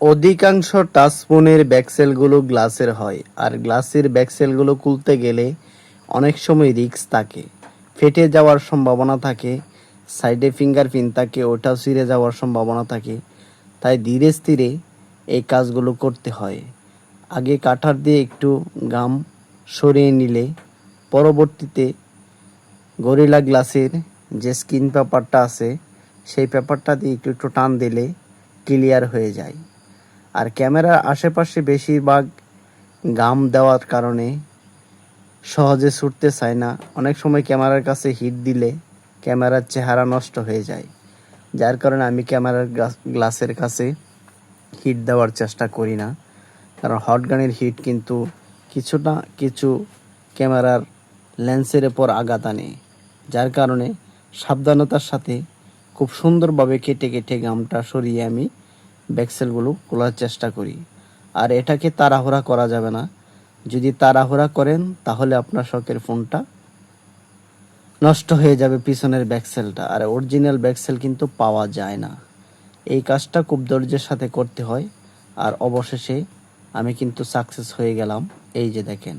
অধিকাংশ টাচফোনের ব্যাকসেলগুলো গ্লাসের হয়, আর গ্লাসের ব্যাকসেলগুলো খুলতে গেলে অনেক সময় রিস্ক থাকে, ফেটে যাওয়ার সম্ভাবনা থাকে, সাইডে ফিঙ্গারপ্রিন্ট থাকে, ওটাও ছিঁড়ে যাওয়ার সম্ভাবনা থাকে। তাই ধীরে স্থিরে এই কাজগুলো করতে হয়। আগে কাটার দিয়ে একটু গাম সরিয়ে নিলে পরবর্তীতে গরিলা গ্লাসের যে স্ক্রিন পেপারটা আছে সেই পেপারটা দিয়ে একটু একটু টান দিলে ক্লিয়ার হয়ে যায়। আর ক্যামেরার আশেপাশে বেশিরভাগ গাম দেওয়ার কারণে সহজে ছুটতে চায় না। অনেক সময় ক্যামেরার কাছে হিট দিলে ক্যামেরার চেহারা নষ্ট হয়ে যায়, যার কারণে আমি ক্যামেরার গ্লাসের কাছে হিট দেওয়ার চেষ্টা করি না। কারণ হট গানের হিট কিন্তু কিছু ক্যামেরার লেন্সের ওপর আঘাত আনে, যার কারণে সাবধানতার সাথে খুব সুন্দরভাবে কেটে কেটে গামটা সরিয়ে আমি ব্যাকসেলগুলো খোলার চেষ্টা করি। আর এটাকে তাড়াহুড়া করা যাবে না। যদি তাড়াহুড়া করেন তাহলে আপনার শখের ফোনটা নষ্ট হয়ে যাবে, পিছনের ব্যাকসেলটা। আর অরিজিনাল ব্যাকসেল কিন্তু পাওয়া যায় না। এই কাজটা খুব ধৈর্যের সাথে করতে হয়। আর অবশেষে আমি কিন্তু সাকসেস হয়ে গেলাম। এই যে দেখেন।